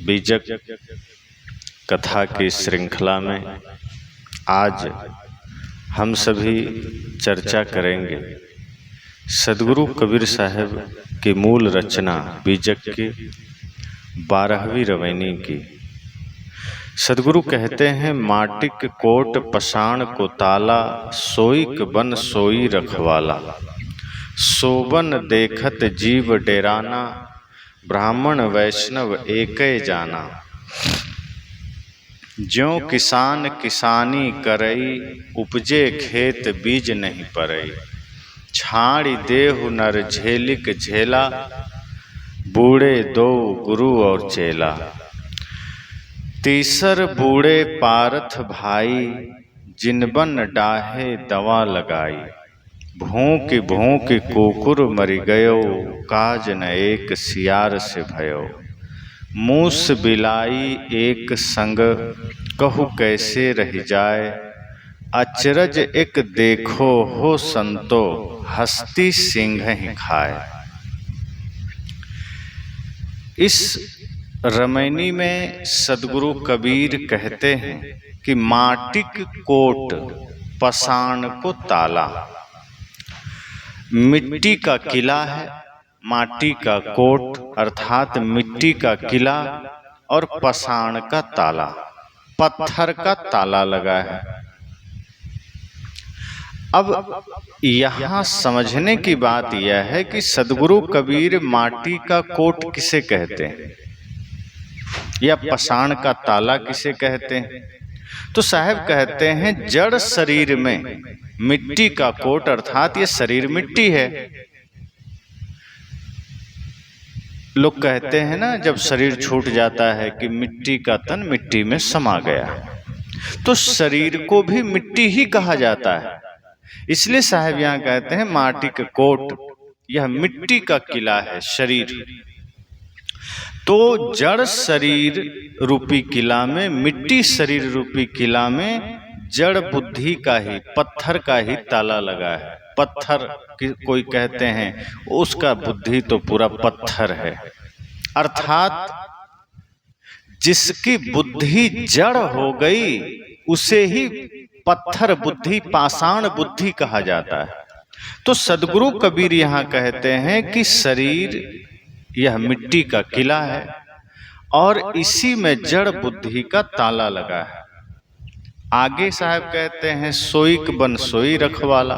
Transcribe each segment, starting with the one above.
बीजक कथा की श्रृंखला में आज हम सभी चर्चा करेंगे सद्गुरु कबीर साहब की मूल रचना बीजक की 12वीं रवैनी की। सद्गुरु कहते हैं, माटिक कोट पसाण को ताला, सोईक बन सोई रखवाला। सोबन देखत जीव डेराना, ब्राह्मण वैष्णव एकै जाना। ज्यों किसान किसानी करई, उपजे खेत बीज नहीं परई। छाड़ी देहु नर झेलिक झेला, बूढ़े दो गुरु और चेला। तीसर बूढ़े पारथ भाई, जिनबन डाहे दवा लगाई। भूख भूख कुकुर मरि गयो, काज न एक सियार से भयो। मूस बिलाई एक संग, कहु कैसे रह जाए। अचरज एक देखो हो संतो, हस्ती सिंह ही खाए। इस रमैनी में सद्गुरु कबीर कहते हैं कि माटिक कोट पसाण को ताला। मिट्टी का किला है, माटी का कोट अर्थात मिट्टी का किला, और पसाण का ताला पत्थर का ताला लगा है। अब यहाँ समझने की बात यह है कि सद्गुरु कबीर माटी का कोट किसे कहते हैं या पसाण का ताला किसे कहते हैं। तो साहब कहते हैं, जड़ शरीर में मिट्टी का कोट अर्थात ये शरीर मिट्टी है। लोग कहते हैं ना, जब शरीर छूट जाता है कि मिट्टी का तन मिट्टी में समा गया, तो शरीर को भी मिट्टी ही कहा जाता है। इसलिए साहब यहाँ कहते हैं माटी का कोट, यह मिट्टी का किला है शरीर। तो जड़ शरीर रूपी किला में, मिट्टी शरीर रूपी किला में जड़ बुद्धि का ही, पत्थर का ही ताला लगा है। पत्थर कोई कहते हैं, उसका बुद्धि तो पूरा पत्थर है, अर्थात जिसकी बुद्धि जड़ हो गई उसे ही पत्थर बुद्धि, पाषाण बुद्धि कहा जाता है। तो सद्गुरु कबीर यहाँ कहते हैं कि शरीर यह मिट्टी का किला है और इसी में जड़ बुद्धि का ताला लगा है। आगे साहब कहते हैं, सोईक बन सोई रखवाला,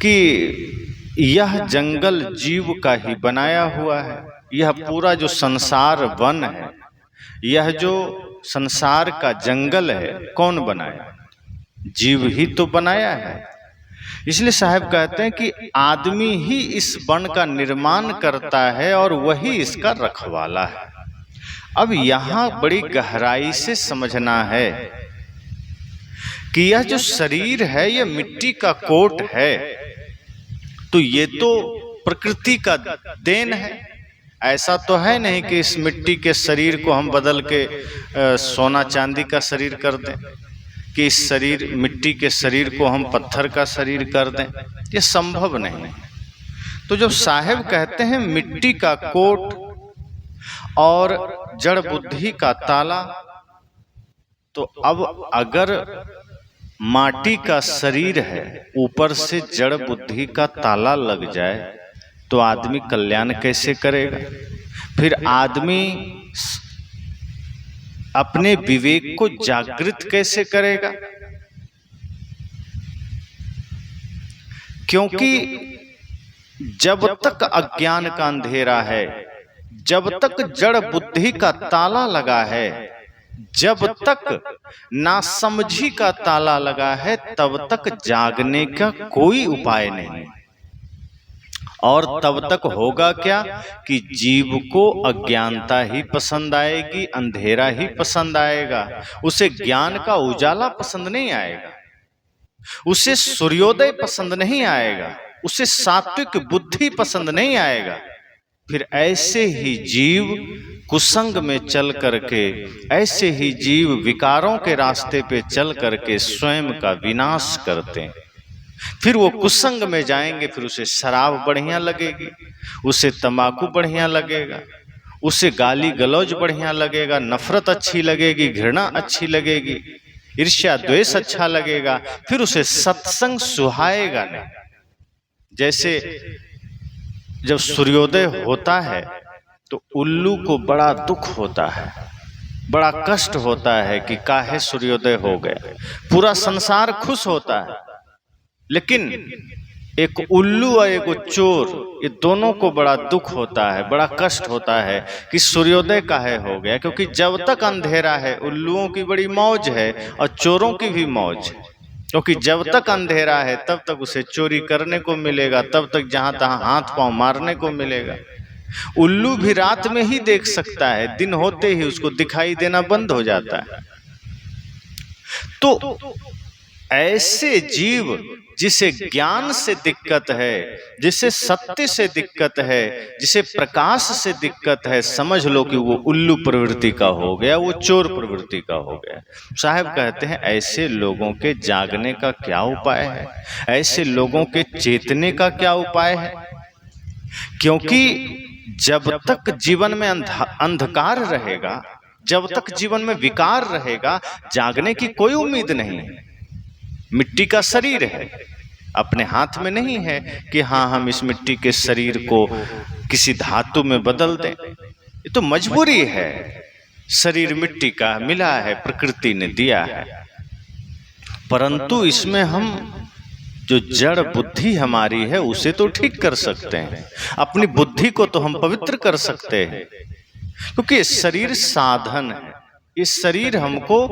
कि यह जंगल जीव का ही बनाया हुआ है। यह पूरा जो संसार वन है, यह जो संसार का जंगल है, कौन बनाया? जीव ही तो बनाया है। इसलिए साहब कहते हैं कि आदमी ही इस वन का निर्माण करता है और वही इसका रखवाला है। अब यहाँ बड़ी गहराई से समझना है कि यह जो शरीर है, यह मिट्टी का कोट है, तो ये तो प्रकृति का देन है। ऐसा तो है नहीं कि इस मिट्टी के शरीर को हम बदल के सोना चांदी का शरीर कर दें, कि इस शरीर मिट्टी के शरीर को हम पत्थर का शरीर कर दें, ये संभव नहीं है। तो जब साहब कहते हैं मिट्टी का कोट और जड़ बुद्धि का ताला, तो अब अगर माटी का शरीर है, ऊपर से जड़ बुद्धि का ताला लग जाए, तो आदमी कल्याण कैसे करेगा? फिर आदमी अपने विवेक को जागृत कैसे करेगा? क्योंकि जब तक अज्ञान का अंधेरा है, जब तक जड़ बुद्धि का ताला लगा है, जब तक नासमझी का ताला लगा है, तब तक जागने का कोई उपाय नहीं। और तब तक होगा क्या कि जीव को अज्ञानता ही पसंद आएगी, अंधेरा ही पसंद आएगा। उसे ज्ञान का उजाला पसंद नहीं आएगा, उसे सूर्योदय पसंद नहीं आएगा, उसे सात्विक बुद्धि पसंद नहीं आएगा। फिर ऐसे ही जीव कुसंग में चल करके, ऐसे ही जीव विकारों के रास्ते पे चल करके स्वयं का विनाश करते हैं। फिर वो कुसंग में जाएंगे, फिर उसे शराब बढ़िया लगेगी, उसे तंबाकू बढ़िया लगेगा, उसे गाली गलौज बढ़िया लगेगा, नफरत अच्छी लगेगी, घृणा अच्छी लगेगी, ईर्ष्या द्वेष अच्छा लगेगा, फिर उसे सत्संग सुहाएगा नहीं। जैसे जब सूर्योदय होता है तो उल्लू को बड़ा दुख होता है, बड़ा कष्ट होता है कि काहे सूर्योदय हो गया। पूरा संसार खुश होता है, लेकिन एक उल्लू और एक चोर, ये दोनों को बड़ा दुख होता है, बड़ा कष्ट होता है कि सूर्योदय काहे हो गया। क्योंकि जब तक अंधेरा है उल्लुओं की बड़ी मौज है और चोरों की भी मौज है। क्योंकि जब तक अंधेरा है तब तक उसे चोरी करने को मिलेगा, तब तक जहां तहां हाथ पांव मारने को मिलेगा। उल्लू भी रात में ही देख सकता है, दिन होते ही उसको दिखाई देना बंद हो जाता है। तो ऐसे जीव जिसे ज्ञान से दिक्कत है, जिसे सत्य से दिक्कत है, जिसे प्रकाश से दिक्कत है, समझ लो कि वो उल्लू प्रवृत्ति का हो गया, वो चोर प्रवृत्ति का हो गया। साहब कहते हैं ऐसे लोगों के जागने का क्या उपाय है, ऐसे लोगों के चेतने का क्या उपाय है। क्योंकि जब तक जीवन में अंधकार रहेगा, जब तक जीवन में विकार रहेगा, जागने की कोई उम्मीद नहीं है। मिट्टी का शरीर है, अपने हाथ में नहीं है कि हाँ हम इस मिट्टी के शरीर को किसी धातु में बदल दें। ये तो मजबूरी है, शरीर मिट्टी का मिला है, प्रकृति ने दिया है। परंतु इसमें हम जो जड़ बुद्धि हमारी है उसे तो ठीक कर सकते हैं, अपनी बुद्धि को तो हम पवित्र कर सकते हैं। क्योंकि ये शरीर साधन है, इस शरीर हमको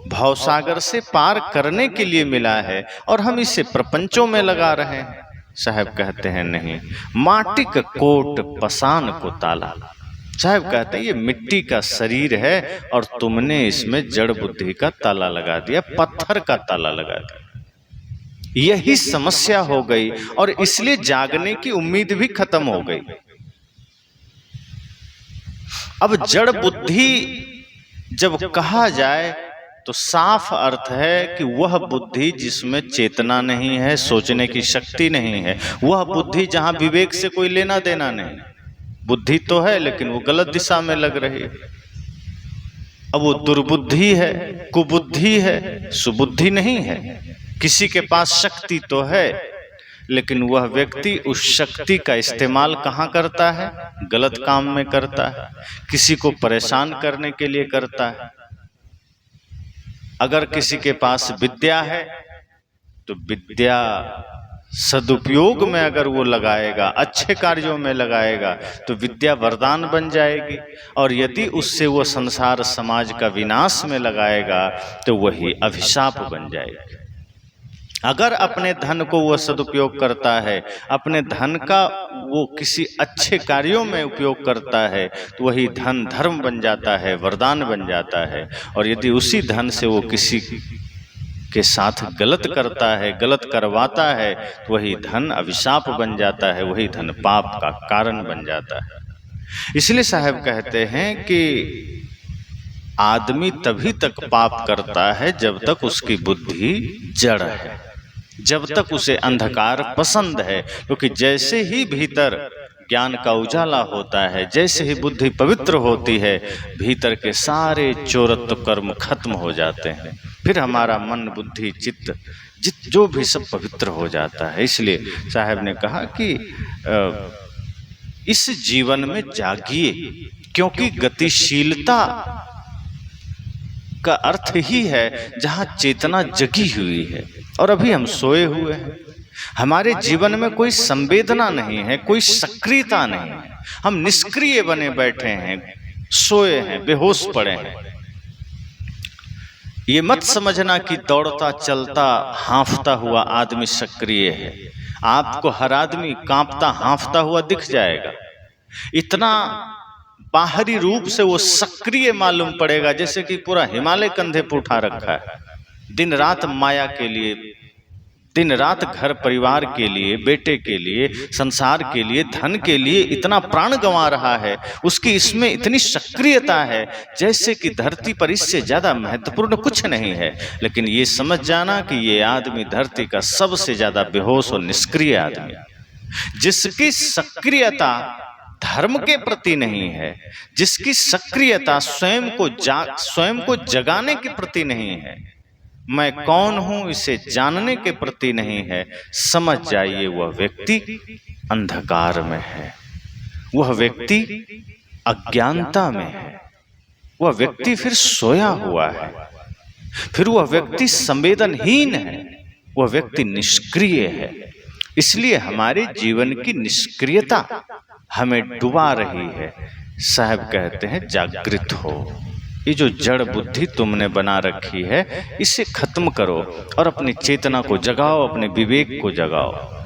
भवसागर से पार करने के लिए मिला है और हम इसे प्रपंचों में लगा रहे हैं। साहब कहते हैं नहीं, माटी का कोट पसान को ताला। साहब कहते हैं ये मिट्टी का शरीर है और तुमने इसमें जड़ बुद्धि का ताला लगा दिया, पत्थर का ताला लगा दिया। यही समस्या हो गई और इसलिए जागने की उम्मीद भी खत्म हो गई। अब जड़ बुद्धि जब कहा जाए तो साफ अर्थ है कि वह बुद्धि जिसमें चेतना नहीं है, सोचने की शक्ति नहीं है, वह बुद्धि जहां विवेक से कोई लेना देना नहीं। बुद्धि तो है लेकिन वो गलत दिशा में लग रही है। अब वो दुर्बुद्धि है, कुबुद्धि है, सुबुद्धि नहीं है। किसी के पास शक्ति तो है लेकिन वह व्यक्ति उस शक्ति का इस्तेमाल कहाँ करता है? गलत काम में करता है, किसी को परेशान करने के लिए करता है। अगर किसी के पास विद्या है तो विद्या सदुपयोग में अगर वो लगाएगा, अच्छे कार्यों में लगाएगा तो विद्या वरदान बन जाएगी। और यदि उससे वो संसार समाज का विनाश में लगाएगा तो वही अभिशाप बन जाएगी। अगर अपने धन को वो सदुपयोग करता है, अपने धन का वो किसी अच्छे कार्यों में उपयोग करता है तो वही धन धर्म बन जाता है, वरदान बन जाता है। और यदि उसी धन से वो किसी के साथ गलत करता है, गलत करवाता है तो वही धन अभिशाप बन जाता है, वही धन पाप का कारण बन जाता है। इसलिए साहब कहते हैं कि आदमी तभी तक पाप करता है जब तक उसकी बुद्धि जड़ है, जब तक उसे अंधकार पसंद है। क्योंकि जैसे ही भीतर ज्ञान का उजाला होता है, जैसे ही बुद्धि पवित्र होती है, भीतर के सारे चोरत्व कर्म खत्म हो जाते हैं। फिर हमारा मन बुद्धि चित्त जो भी सब पवित्र हो जाता है। इसलिए साहब ने कहा कि इस जीवन में जागिए, क्योंकि गतिशीलता का अर्थ ही है जहाँ चेतना जगी हुई है और अभी हम सोए हुए हैं। हमारे जीवन में कोई संवेदना नहीं है, कोई सक्रियता नहीं है, हम निष्क्रिय बने बैठे हैं, सोए हैं, बेहोश पड़े हैं। ये मत समझना कि दौड़ता चलता हाँफता हुआ आदमी सक्रिय है। आपको हर आदमी कांपता हाँफता हुआ दिख जाएगा। इतना बाहरी रूप से वो सक्रिय मालूम पड़ेगा जैसे कि पूरा हिमालय कंधे पर उठा रखा है। दिन रात माया के लिए, दिन रात घर परिवार के लिए, बेटे के लिए, संसार के लिए, धन के लिए इतना प्राण गंवा रहा है। उसकी इसमें इतनी सक्रियता है जैसे कि धरती पर इससे ज्यादा महत्वपूर्ण कुछ नहीं है। लेकिन ये समझ जाना कि ये आदमी धरती का सबसे ज्यादा बेहोश और निष्क्रिय आदमी, जिसकी सक्रियता धर्म के प्रति नहीं है, जिसकी सक्रियता स्वयं को जगाने के प्रति नहीं है, मैं कौन हूं इसे जानने के प्रति नहीं है, समझ जाइए वह व्यक्ति अंधकार में है, वह व्यक्ति अज्ञानता में है, वह व्यक्ति फिर सोया हुआ है, फिर वह व्यक्ति संवेदनहीन है, वह व्यक्ति निष्क्रिय है। इसलिए हमारे जीवन की निष्क्रियता हमें डुबा रही है। साहब कहते हैं जागृत हो, ये जो जड़ बुद्धि तुमने बना रखी है इसे खत्म करो और अपनी चेतना को जगाओ, अपने विवेक को जगाओ।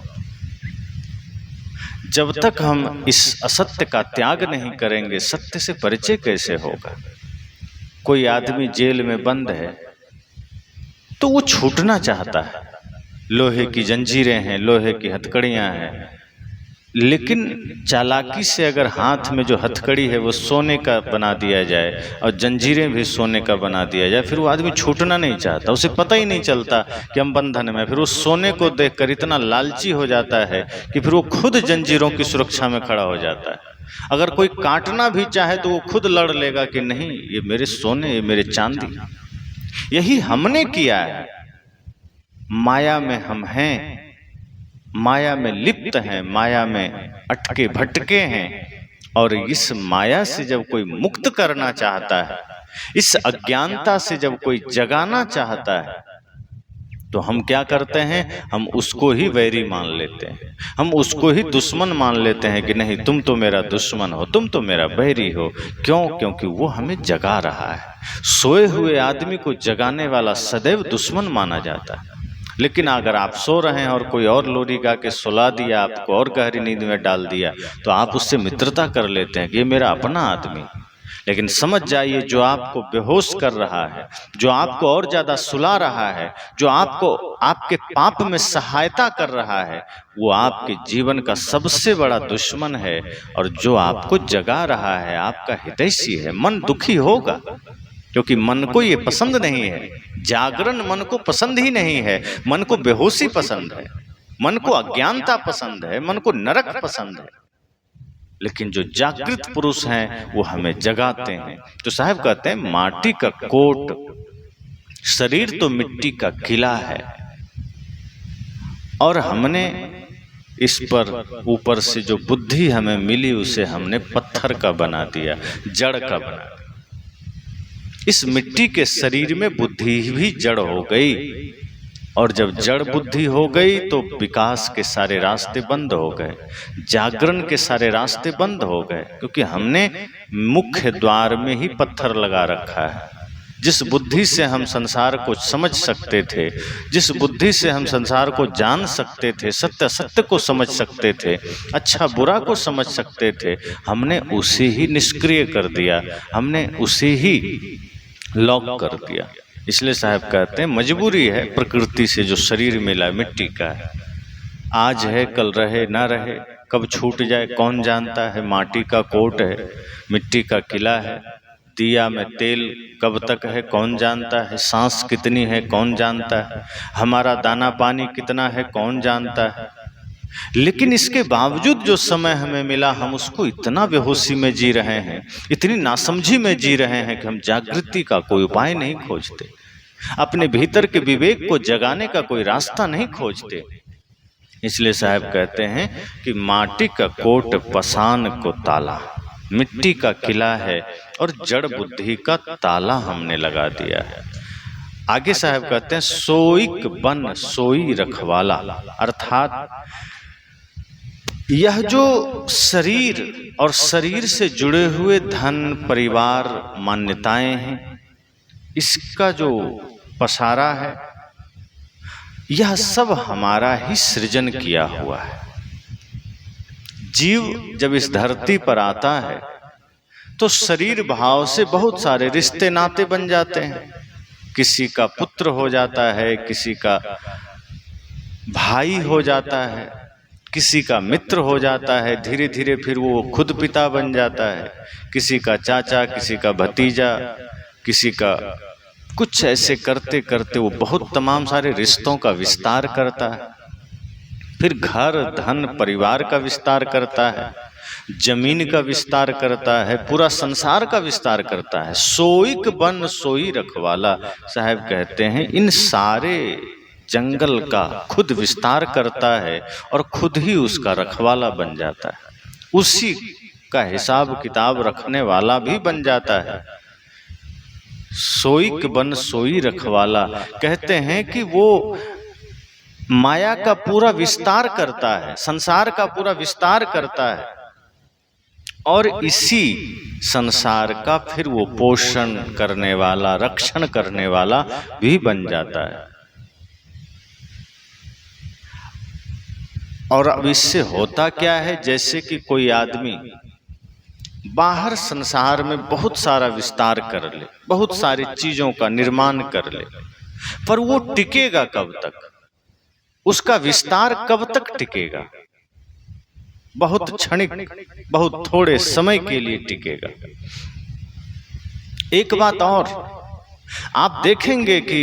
जब तक हम इस असत्य का त्याग नहीं करेंगे, सत्य से परिचय कैसे होगा? कोई आदमी जेल में बंद है तो वो छूटना चाहता है, लोहे की जंजीरें हैं, लोहे की हथकड़ियां हैं, लेकिन चालाकी से अगर हाथ में जो हथकड़ी है वो सोने का बना दिया जाए और जंजीरें भी सोने का बना दिया जाए, फिर वो आदमी छूटना नहीं चाहता, उसे पता ही नहीं चलता कि हम बंधन में। फिर वो सोने को देखकर इतना लालची हो जाता है कि फिर वो खुद जंजीरों की सुरक्षा में खड़ा हो जाता है। अगर कोई काटना भी चाहे तो वो खुद लड़ लेगा कि नहीं, ये मेरे सोने, ये मेरे चांदी। यही हमने किया है। माया में हम हैं, माया में लिप्त हैं, माया में अटके भटके हैं, और इस माया से जब कोई मुक्त करना चाहता है, इस अज्ञानता से जब कोई जगाना चाहता है, तो हम क्या करते हैं? हम उसको ही वैरी मान लेते हैं, हम उसको ही दुश्मन मान लेते हैं कि नहीं, तुम तो मेरा दुश्मन हो, तुम तो मेरा बैरी हो। क्यों? क्योंकि वो हमें जगा रहा है। सोए हुए आदमी को जगाने वाला सदैव दुश्मन माना जाता है। लेकिन अगर आप सो रहे हैं और कोई और लोरी गा के सुला दिया, आपको और गहरी नींद में डाल दिया, तो आप उससे मित्रता कर लेते हैं कि ये मेरा अपना आदमी। लेकिन समझ जाइए, जो आपको बेहोश कर रहा है, जो आपको और ज्यादा सुला रहा है, जो आपको आपके पाप में सहायता कर रहा है, वो आपके जीवन का सबसे बड़ा दुश्मन है। और जो आपको जगा रहा है आपका हितैषी है। मन दुखी होगा, क्योंकि मन को ये पसंद नहीं है, जागरण मन को पसंद ही नहीं है। मन को बेहोशी पसंद है, मन को अज्ञानता पसंद है, मन को नरक पसंद है। लेकिन जो जागृत पुरुष हैं वो हमें जगाते हैं। तो साहब कहते हैं माटी का कोट, शरीर तो मिट्टी का किला है, और हमने इस पर ऊपर से जो बुद्धि हमें मिली उसे हमने पत्थर का बना दिया, जड़ का बना दिया। इस मिट्टी के शरीर में बुद्धि भी जड़ हो गई, और जब जड़ बुद्धि हो गई तो विकास के सारे रास्ते बंद हो गए, जागरण के सारे रास्ते बंद हो गए, क्योंकि हमने मुख्य द्वार में ही पत्थर लगा रखा है। जिस बुद्धि से हम संसार को समझ सकते थे, जिस बुद्धि से हम संसार को जान सकते थे, सत्य असत्य को समझ सकते थे, अच्छा बुरा को समझ सकते थे, हमने उसे ही निष्क्रिय कर दिया, हमने उसे ही लॉक कर दिया। इसलिए साहब कहते हैं मजबूरी है प्रकृति से जो शरीर मिला मिट्टी का है, आज है कल रहे ना रहे, कब छूट जाए कौन जानता है। माटी का कोट है, मिट्टी का किला है, दिया में तेल कब तक है कौन जानता है, सांस कितनी है कौन जानता है, हमारा दाना पानी कितना है कौन जानता है। लेकिन इसके बावजूद जो समय हमें मिला, हम उसको इतना बेहोशी में जी रहे हैं, इतनी नासमझी में जी रहे हैं कि हम जागृति का कोई उपाय नहीं खोजते, अपने भीतर के विवेक को जगाने का कोई रास्ता नहीं खोजते। इसलिए साहब कहते हैं कि माटी का कोट पसान को ताला, मिट्टी का किला है और जड़ बुद्धि का ताला हमने लगा दिया है। आगे साहब कहते हैं सोईक बन सोई रखवाला, अर्थात यह जो शरीर और शरीर से जुड़े हुए धन परिवार मान्यताएं हैं, इसका जो पसारा है, यह सब हमारा ही सृजन किया हुआ है। जीव जब इस धरती पर आता है तो शरीर भाव से बहुत सारे रिश्ते नाते बन जाते हैं। किसी का पुत्र हो जाता है, किसी का भाई हो जाता है, किसी का मित्र हो जाता है, धीरे धीरे फिर वो खुद पिता बन जाता है, किसी का चाचा, किसी का भतीजा, किसी का कुछ ऐसे करते करते वो बहुत तमाम सारे रिश्तों का विस्तार करता है। फिर घर धन परिवार का विस्तार करता है। जमीन का विस्तार करता है, पूरा संसार का विस्तार करता है। सोईक बन सोई रखवाला, साहब कहते हैं इन सारे जंगल का खुद विस्तार करता है और खुद ही उसका रखवाला बन जाता है, उसी का हिसाब किताब रखने वाला भी बन जाता है। सोईक बन सोई रखवाला, कहते हैं कि वो माया का पूरा विस्तार करता है, संसार का पूरा विस्तार करता है और इसी संसार का फिर वो पोषण करने वाला, रक्षण करने वाला भी बन जाता है। और अब इससे होता क्या है, जैसे कि कोई आदमी बाहर संसार में बहुत सारा विस्तार कर ले, बहुत सारी चीजों का निर्माण कर ले, पर वो टिकेगा कब तक? उसका विस्तार कब तक टिकेगा? बहुत क्षणिक, बहुत थोड़े समय के लिए टिकेगा। एक बात और, आप देखेंगे कि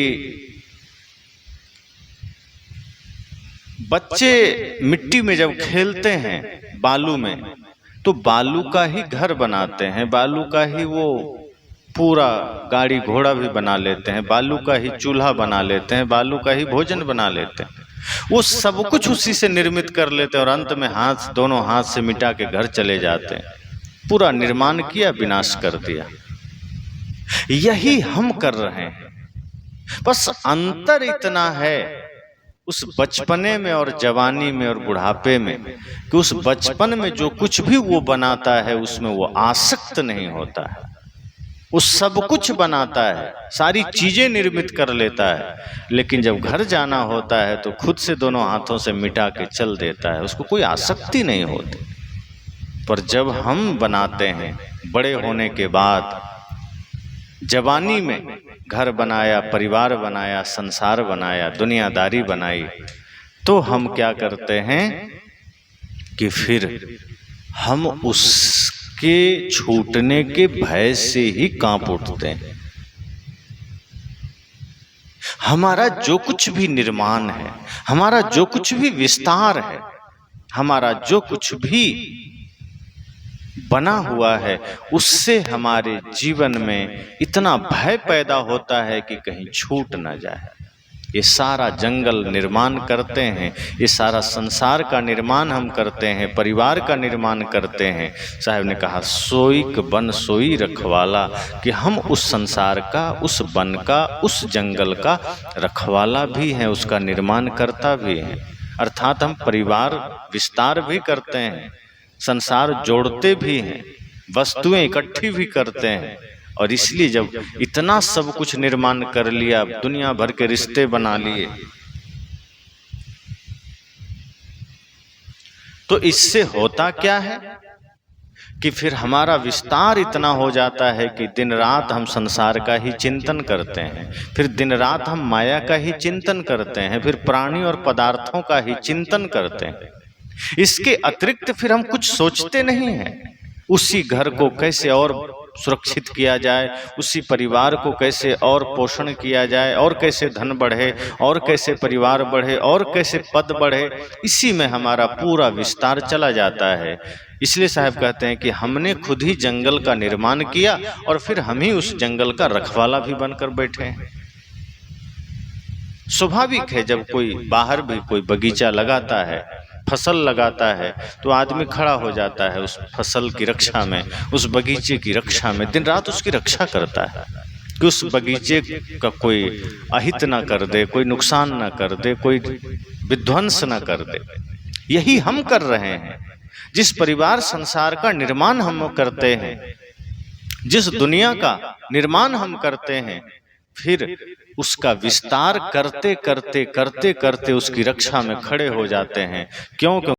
बच्चे मिट्टी में जब खेलते हैं, बालू में, तो बालू का ही घर बनाते हैं, बालू का ही वो पूरा गाड़ी घोड़ा भी बना लेते हैं, बालू का ही चूल्हा बना लेते हैं, बालू का ही भोजन बना लेते हैं। वो सब कुछ उसी से निर्मित कर लेते हैं और अंत में हाथ, दोनों हाथ से मिटा के घर चले जाते हैं। पूरा निर्माण किया, विनाश कर दिया। यही हम कर रहे हैं, बस अंतर इतना है उस बचपने में और जवानी में और बुढ़ापे में कि उस बचपन में जो कुछ भी वो बनाता है उसमें वो आसक्त नहीं होता है, वो सब कुछ बनाता है, सारी चीजें निर्मित कर लेता है, लेकिन जब घर जाना होता है तो खुद से दोनों हाथों से मिटा के चल देता है, उसको कोई आसक्ति नहीं होती। पर जब हम बनाते हैं बड़े होने के बाद, जवानी में घर बनाया, परिवार बनाया, संसार बनाया, दुनियादारी बनाई, तो हम क्या करते हैं कि फिर हम उसके छूटने के भय से ही कांप उठते हैं। हमारा जो कुछ भी निर्माण है, हमारा जो कुछ भी विस्तार है, हमारा जो कुछ भी बना हुआ है, उससे हमारे जीवन में इतना भय पैदा होता है कि कहीं छूट ना जाए। ये सारा जंगल निर्माण करते हैं, ये सारा संसार का निर्माण हम करते हैं, परिवार का निर्माण करते हैं। साहब ने कहा सोईक बन सोई रखवाला, कि हम उस संसार का, उस वन का, उस जंगल का रखवाला भी हैं, उसका निर्माण करता भी हैं। अर्थात हम परिवार विस्तार भी करते हैं, संसार जोड़ते भी हैं, वस्तुएं इकट्ठी भी करते हैं। और इसलिए जब इतना सब कुछ निर्माण कर लिया, दुनिया भर के रिश्ते बना लिए, तो इससे होता क्या है कि फिर हमारा विस्तार इतना हो जाता है कि दिन रात हम संसार का ही चिंतन करते हैं, फिर दिन रात हम माया का ही चिंतन करते हैं, फिर प्राणी और पदार्थों का ही चिंतन करते हैं। इसके अतिरिक्त फिर हम कुछ सोचते नहीं हैं। उसी घर को कैसे और सुरक्षित किया जाए, उसी परिवार को कैसे और पोषण किया जाए, और कैसे धन बढ़े, और कैसे परिवार बढ़े, और कैसे पद बढ़े, इसी में हमारा पूरा विस्तार चला जाता है। इसलिए साहब कहते हैं कि हमने खुद ही जंगल का निर्माण किया और फिर हम ही उस जंगल का रखवाला भी बनकर बैठे हैं। स्वाभाविक है, जब कोई बाहर भी कोई बगीचा लगाता है, फसल लगाता है, तो आदमी खड़ा हो जाता है उस फसल की रक्षा में, उस बगीचे की रक्षा में, दिन रात उसकी रक्षा करता है कि उस बगीचे का कोई अहित ना कर दे, कोई नुकसान ना कर दे, कोई विध्वंस ना कर दे। यही हम कर रहे हैं। जिस परिवार संसार का निर्माण हम करते हैं, जिस दुनिया का निर्माण हम करते हैं, फिर उसका विस्तार करते करते करते करते उसकी रक्षा में खड़े हो जाते हैं। क्यों?